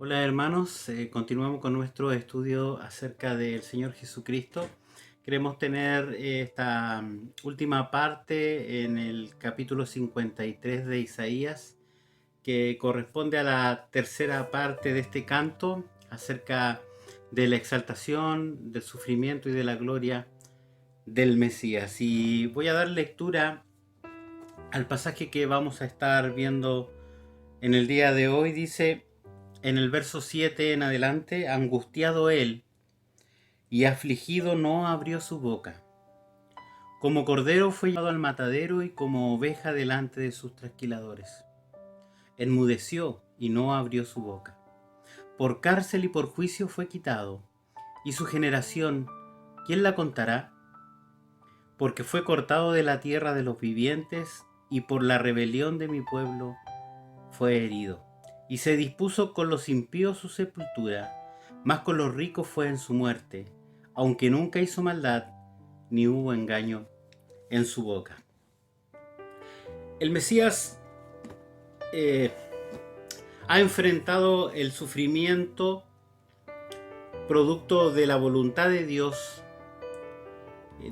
Hola hermanos, continuamos con nuestro estudio acerca del Señor Jesucristo. Queremos tener esta última parte en el capítulo 53 de Isaías, que corresponde a la tercera parte de este canto acerca de la exaltación, del sufrimiento y de la gloria del Mesías. Y voy a dar lectura al pasaje que vamos a estar viendo en el día de hoy. Dice en el verso 7 en adelante: angustiado él y afligido no abrió su boca. Como cordero fue llevado al matadero y como oveja delante de sus trasquiladores. Enmudeció y no abrió su boca. Por cárcel y por juicio fue quitado. Y su generación, ¿quién la contará? Porque fue cortado de la tierra de los vivientes, y por la rebelión de mi pueblo fue herido. Y se dispuso con los impíos su sepultura, mas con los ricos fue en su muerte, aunque nunca hizo maldad, ni hubo engaño en su boca. El Mesías ha enfrentado el sufrimiento producto de la voluntad de Dios.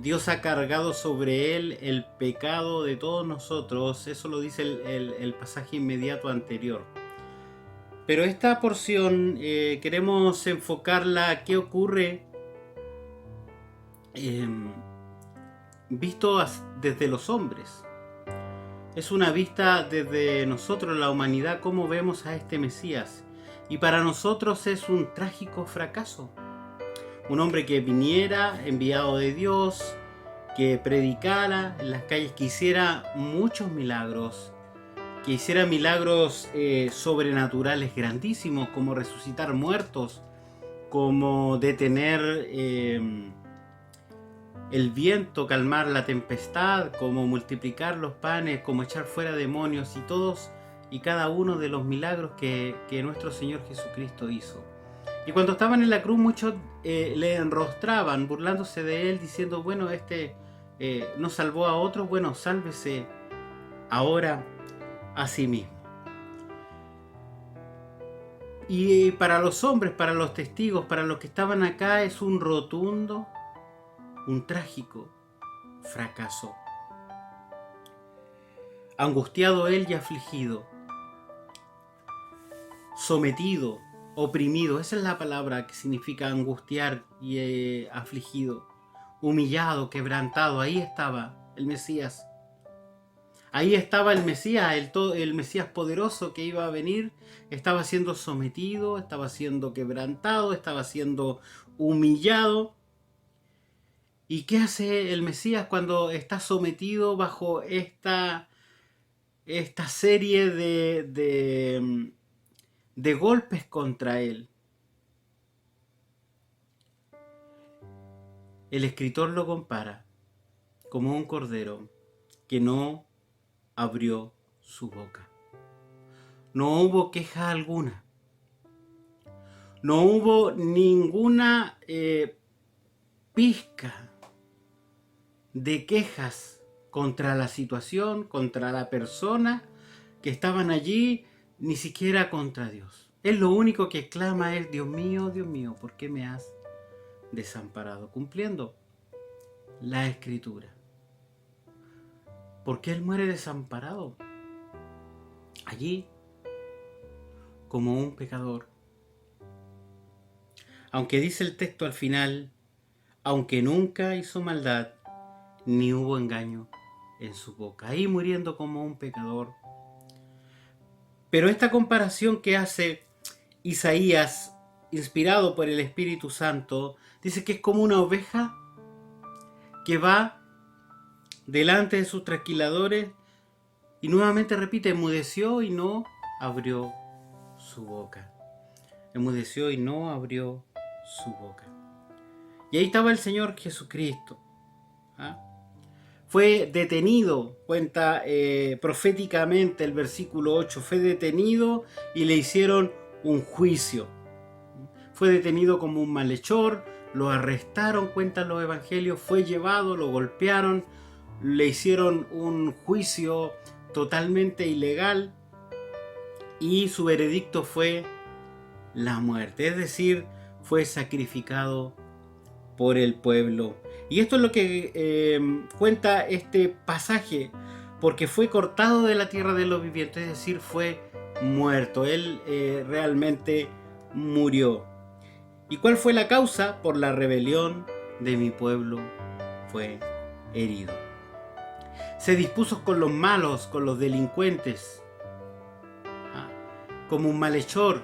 Dios ha cargado sobre él el pecado de todos nosotros. Eso lo dice el pasaje inmediato anterior. Pero esta porción queremos enfocarla a qué ocurre visto desde los hombres. Es una vista desde nosotros, la humanidad, cómo vemos a este Mesías. Y para nosotros es un trágico fracaso. Un hombre que viniera enviado de Dios, que predicara en las calles, que hiciera muchos milagros, que hiciera milagros sobrenaturales grandísimos, como resucitar muertos, como detener el viento, calmar la tempestad, como multiplicar los panes, como echar fuera demonios, y todos y cada uno de los milagros que nuestro Señor Jesucristo hizo. Y cuando estaban en la cruz, muchos le enrostraban, burlándose de él, diciendo: bueno, este no salvó a otros, bueno, sálvese ahora a sí mismo. Y para los hombres, para los testigos, para los que estaban acá, es un rotundo, un trágico fracaso. Angustiado él y afligido, sometido, oprimido, esa es la palabra que significa angustiar y afligido, humillado, quebrantado. Ahí estaba el Mesías. Ahí estaba el Mesías, el Mesías poderoso que iba a venir. Estaba siendo sometido, estaba siendo quebrantado, estaba siendo humillado. ¿Y qué hace el Mesías cuando está sometido bajo esta serie de golpes contra él? El escritor lo compara como un cordero que no abrió su boca. No hubo queja alguna. No hubo ninguna pizca de quejas contra la situación, contra la persona que estaban allí, ni siquiera contra Dios. Él lo único que clama es: Dios mío, ¿por qué me has desamparado? Cumpliendo la Escritura. ¿Por qué él muere desamparado? Allí, como un pecador. Aunque dice el texto al final: aunque nunca hizo maldad, ni hubo engaño en su boca. Ahí muriendo como un pecador. Pero esta comparación que hace Isaías, inspirado por el Espíritu Santo, dice que es como una oveja que va delante de sus trasquiladores, y nuevamente repite: enmudeció y no abrió su boca. Enmudeció y no abrió su boca. Y ahí estaba el Señor Jesucristo. Fue detenido, cuenta proféticamente el versículo 8, fue detenido y le hicieron un juicio. Fue detenido como un malhechor, lo arrestaron, cuentan los evangelios, fue llevado, lo golpearon, le hicieron un juicio totalmente ilegal, y su veredicto fue la muerte, es decir, fue sacrificado por el pueblo. Y esto es lo que cuenta este pasaje, porque fue cortado de la tierra de los vivientes, es decir, fue muerto. Él realmente murió. ¿Y cuál fue la causa? Por la rebelión de mi pueblo fue herido. Se dispuso con los malos, con los delincuentes, como un malhechor.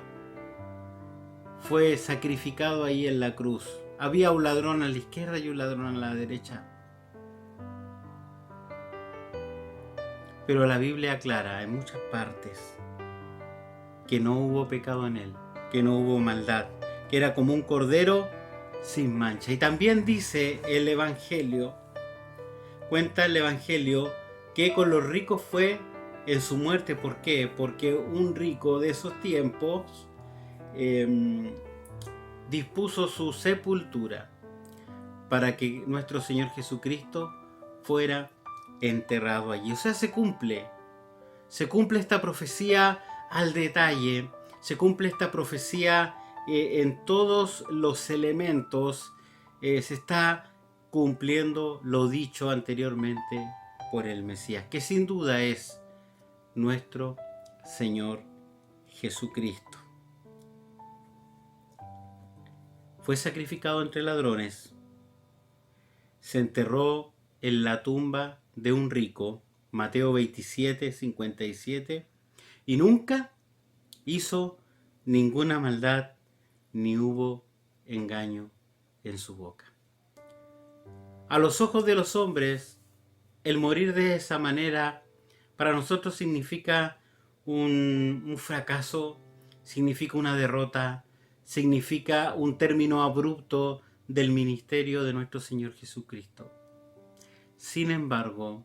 Fue sacrificado ahí en la cruz. Había un ladrón a la izquierda y un ladrón a la derecha. Pero la Biblia aclara en muchas partes que no hubo pecado en él, que no hubo maldad, que era como un cordero sin mancha. Y también dice el Evangelio, cuenta el Evangelio, que con los ricos fue en su muerte. ¿Por qué? Porque un rico de esos tiempos dispuso su sepultura para que nuestro Señor Jesucristo fuera enterrado allí. O sea, se cumple esta profecía al detalle, se cumple esta profecía en todos los elementos, se está cumpliendo lo dicho anteriormente por el Mesías, que sin duda es nuestro Señor Jesucristo. Fue sacrificado entre ladrones, se enterró en la tumba de un rico, Mateo 27, 57, y nunca hizo ninguna maldad, ni hubo engaño en su boca. A los ojos de los hombres, el morir de esa manera para nosotros significa un fracaso, significa una derrota, significa un término abrupto del ministerio de nuestro Señor Jesucristo. Sin embargo,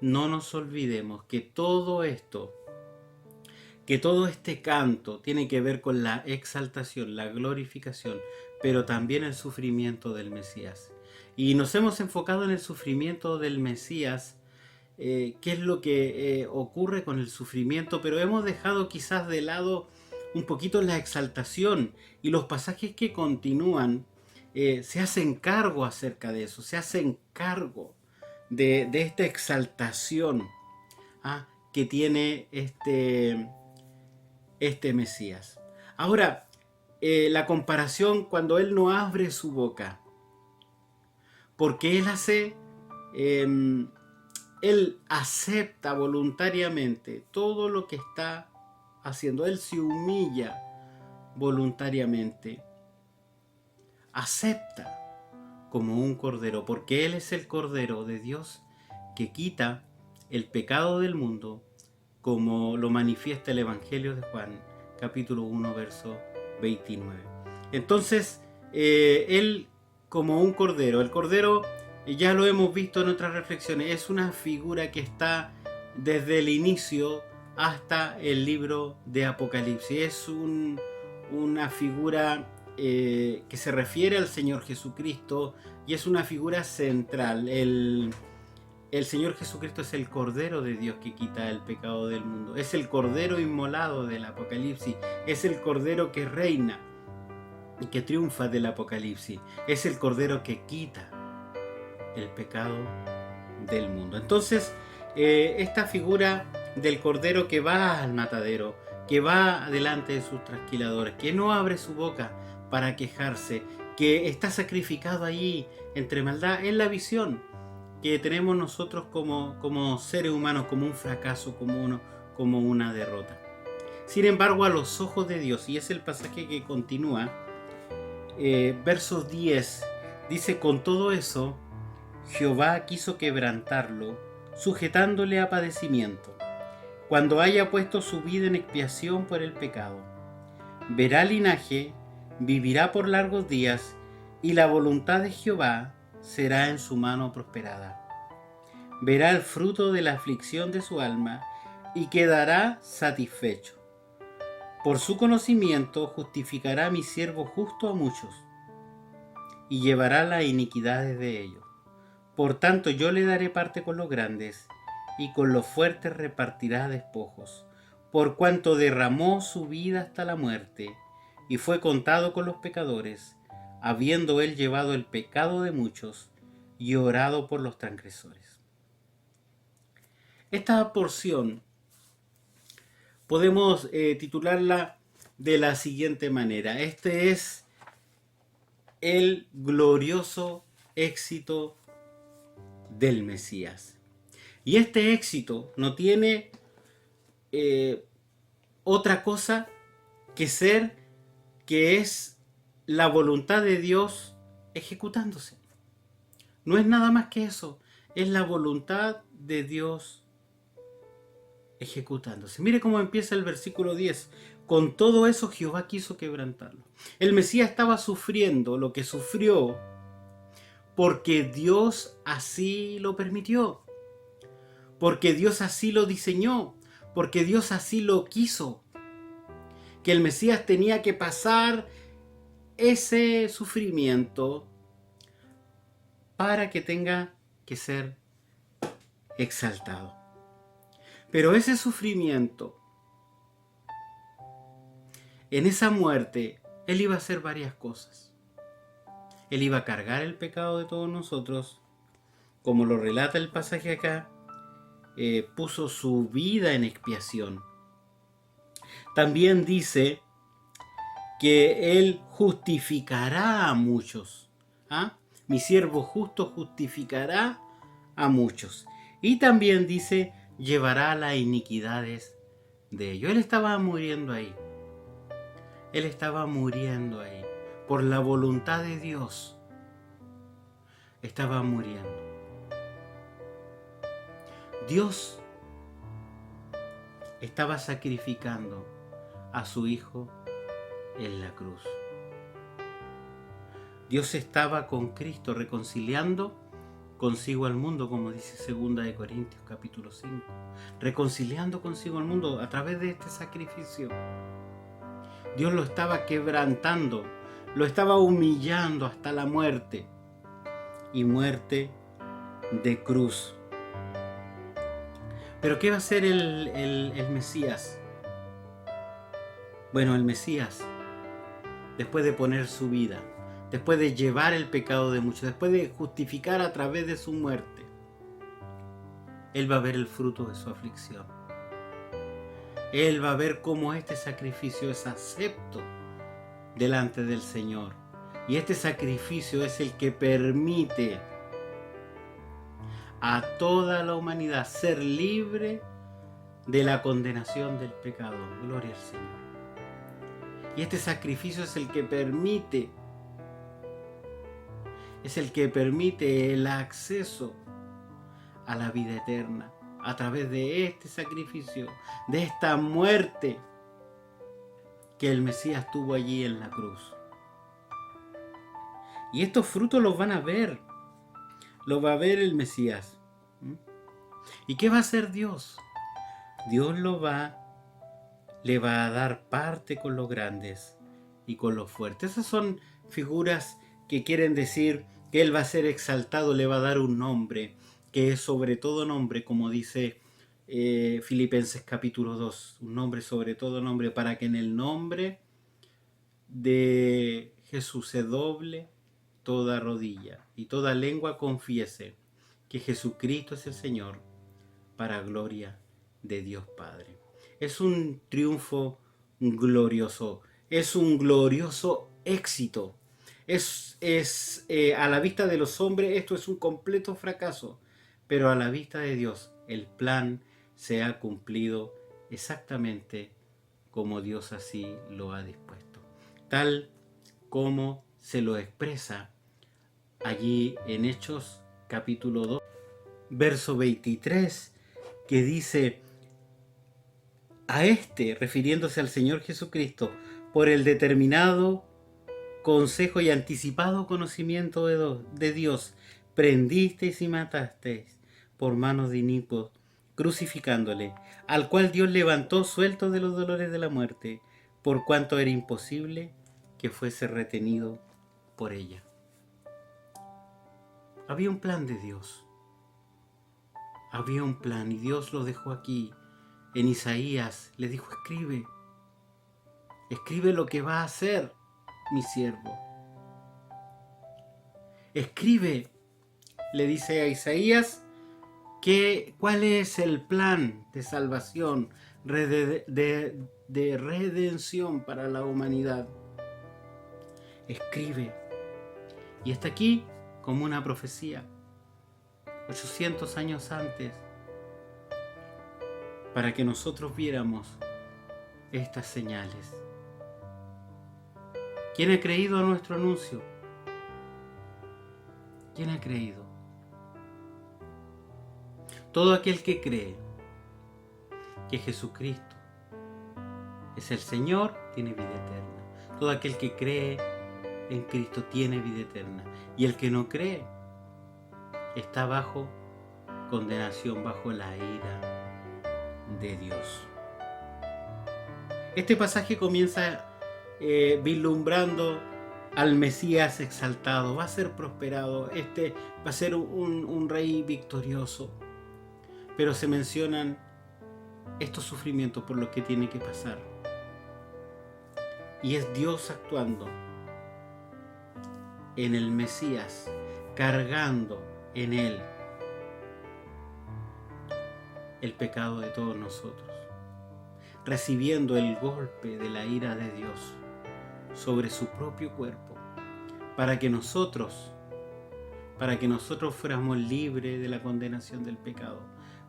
no nos olvidemos que todo esto, que todo este canto tiene que ver con la exaltación, la glorificación, pero también el sufrimiento del Mesías. Y nos hemos enfocado en el sufrimiento del Mesías, qué es lo que ocurre con el sufrimiento, pero hemos dejado quizás de lado un poquito la exaltación, y los pasajes que continúan se hacen cargo acerca de eso, se hacen cargo de esta exaltación que tiene este Mesías. Ahora, la comparación cuando Él no abre su boca, porque Él acepta voluntariamente todo lo que está haciendo. Él se humilla voluntariamente. Acepta como un cordero, porque Él es el Cordero de Dios que quita el pecado del mundo, como lo manifiesta el Evangelio de Juan, capítulo 1, verso 29. Entonces, Él como un cordero, el cordero, ya lo hemos visto en otras reflexiones, es una figura que está desde el inicio hasta el libro de Apocalipsis. Es una figura que se refiere al Señor Jesucristo y es una figura central. El Señor Jesucristo es el Cordero de Dios que quita el pecado del mundo. Es el Cordero inmolado del Apocalipsis. Es el Cordero que reina y que triunfa del Apocalipsis. Es el Cordero que quita el pecado del mundo. Entonces, esta figura del Cordero que va al matadero, que va delante de sus trasquiladores, que no abre su boca para quejarse, que está sacrificado allí entre maldad, es la visión que tenemos nosotros como seres humanos, como un fracaso, como una derrota. Sin embargo, a los ojos de Dios, y es el pasaje que continúa, verso 10, dice: con todo eso, Jehová quiso quebrantarlo, sujetándole a padecimiento, cuando haya puesto su vida en expiación por el pecado. Verá linaje, vivirá por largos días, y la voluntad de Jehová será en su mano prosperada. Verá el fruto de la aflicción de su alma, y quedará satisfecho. Por su conocimiento justificará a mi siervo justo a muchos, y llevará las iniquidades de ellos. Por tanto, yo le daré parte con los grandes, y con los fuertes repartirá despojos. Por cuanto derramó su vida hasta la muerte, y fue contado con los pecadores, habiendo él llevado el pecado de muchos y orado por los transgresores. Esta porción podemos titularla de la siguiente manera: este es el glorioso éxito del Mesías. Y este éxito no tiene otra cosa que es la voluntad de Dios ejecutándose. No es nada más que eso, es la voluntad de Dios ejecutándose. Mire cómo empieza el versículo 10. Con todo eso Jehová quiso quebrantarlo. El Mesías estaba sufriendo lo que sufrió porque Dios así lo permitió, porque Dios así lo diseñó, porque Dios así lo quiso, que el Mesías tenía que pasar ese sufrimiento para que tenga que ser exaltado. Pero ese sufrimiento, en esa muerte, Él iba a hacer varias cosas. Él iba a cargar el pecado de todos nosotros, como lo relata el pasaje acá, puso su vida en expiación. También dice que Él justificará a muchos. ¿Ah? Mi siervo justo justificará a muchos. Y también dice, llevará las iniquidades de ellos. Él estaba muriendo ahí. Él estaba muriendo ahí. Por la voluntad de Dios. Estaba muriendo. Dios estaba sacrificando a su Hijo en la cruz. Dios estaba con Cristo reconciliando consigo al mundo, como dice 2 de Corintios capítulo 5. Reconciliando consigo al mundo a través de este sacrificio. Dios lo estaba quebrantando, lo estaba humillando hasta la muerte. Y muerte de cruz. ¿Pero qué va a hacer el Mesías? Bueno, el Mesías, después de poner su vida, después de llevar el pecado de muchos, después de justificar a través de su muerte, Él va a ver el fruto de su aflicción. Él va a ver cómo este sacrificio es acepto delante del Señor. Y este sacrificio es el que permite a toda la humanidad ser libre de la condenación del pecado. Gloria al Señor. Y este sacrificio es el que permite el acceso a la vida eterna a través de este sacrificio, de esta muerte que el Mesías tuvo allí en la cruz. Y estos frutos los van a ver, los va a ver el Mesías. ¿Y qué va a hacer Dios? Dios le va a dar parte con los grandes y con los fuertes. Esas son figuras que quieren decir que Él va a ser exaltado, le va a dar un nombre, que es sobre todo nombre, como dice Filipenses capítulo 2, un nombre sobre todo nombre, para que en el nombre de Jesús se doble toda rodilla y toda lengua confiese que Jesucristo es el Señor, para gloria de Dios Padre. Es un triunfo glorioso, es un glorioso éxito. A la vista de los hombres esto es un completo fracaso, pero a la vista de Dios el plan se ha cumplido exactamente como Dios así lo ha dispuesto, tal como se lo expresa allí en Hechos capítulo 2, verso 23, que dice: a este, refiriéndose al Señor Jesucristo, por el determinado consejo y anticipado conocimiento de Dios, prendisteis y matasteis por manos de inicuos, crucificándole, al cual Dios levantó suelto de los dolores de la muerte, por cuanto era imposible que fuese retenido por ella. Había un plan de Dios. Había un plan y Dios lo dejó aquí. En Isaías le dijo: escribe. Escribe lo que va a hacer mi siervo. Escribe, le dice a Isaías, cuál es el plan de salvación, de redención para la humanidad. Escribe. Y está aquí como una profecía, 800 años antes, para que nosotros viéramos estas señales. ¿Quién ha creído a nuestro anuncio? ¿Quién ha creído? Todo aquel que cree que Jesucristo es el Señor tiene vida eterna. Todo aquel que cree en Cristo tiene vida eterna. Y el que no cree está bajo condenación, bajo la ira de Dios. Este pasaje comienza vislumbrando al Mesías exaltado. Va a ser prosperado. Va a ser un rey victorioso. Pero se mencionan estos sufrimientos por los que tiene que pasar. Y es Dios actuando en el Mesías, cargando en él el pecado de todos nosotros, recibiendo el golpe de la ira de Dios sobre su propio cuerpo, para que nosotros fuéramos libres de la condenación del pecado,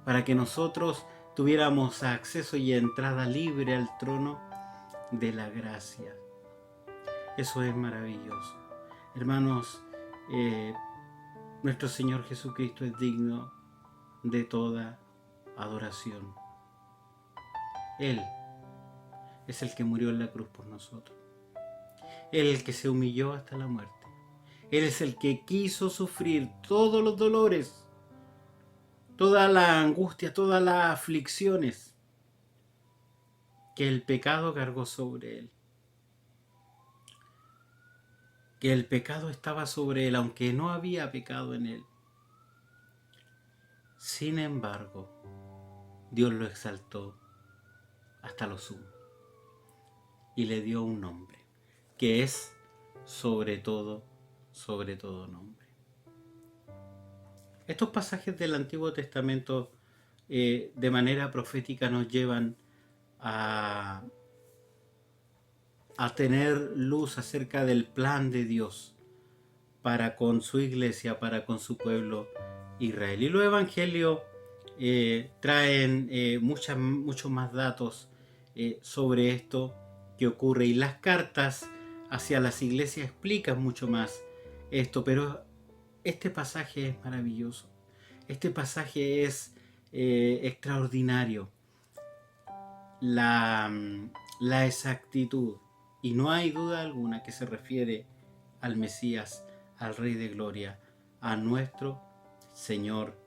para que nosotros tuviéramos acceso y entrada libre al trono de la gracia. Eso es maravilloso. Hermanos, nuestro Señor Jesucristo es digno de toda adoración. Él es el que murió en la cruz por nosotros. Él es el que se humilló hasta la muerte. Él es el que quiso sufrir todos los dolores, toda la angustia, todas las aflicciones que el pecado cargó sobre él. Que el pecado estaba sobre él, aunque no había pecado en él. Sin embargo, Dios lo exaltó hasta lo sumo y le dio un nombre, que es sobre todo nombre. Estos pasajes del Antiguo Testamento de manera profética nos llevan a tener luz acerca del plan de Dios para con su iglesia, para con su pueblo Israel. Y los evangelios traen muchos más datos sobre esto que ocurre, y las cartas hacia las iglesias explican mucho más esto, pero este pasaje es maravilloso. Este pasaje es extraordinario. La exactitud, y no hay duda alguna que se refiere al Mesías, al Rey de Gloria, a nuestro Señor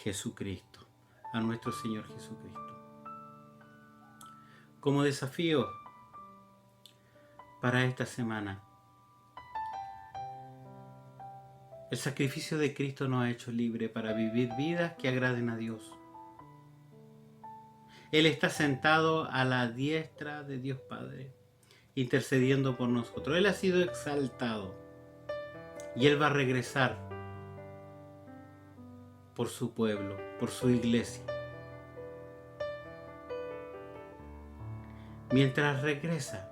Jesucristo, a nuestro Señor Jesucristo. Como desafío para esta semana, el sacrificio de Cristo nos ha hecho libre para vivir vidas que agraden a Dios. Él está sentado a la diestra de Dios Padre, intercediendo por nosotros. Él ha sido exaltado y Él va a regresar por su pueblo, por su iglesia. Mientras regresa,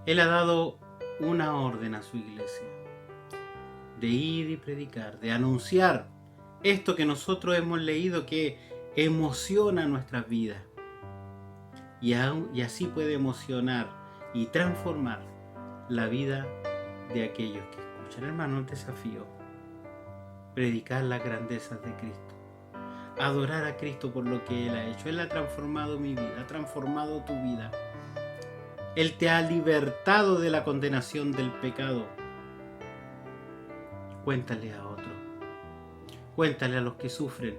Él ha dado una orden a su iglesia de ir y predicar, de anunciar esto que nosotros hemos leído, que emociona nuestras vidas, y así puede emocionar y transformar la vida de aquellos que escuchan. Hermano, el desafío: predicar las grandezas de Cristo, adorar a Cristo por lo que Él ha hecho. Él ha transformado mi vida, ha transformado tu vida. Él te ha libertado de la condenación del pecado. Cuéntale a otro, cuéntale a los que sufren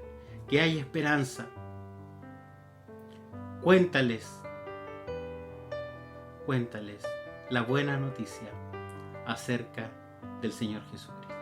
que hay esperanza. Cuéntales la buena noticia acerca del Señor Jesucristo.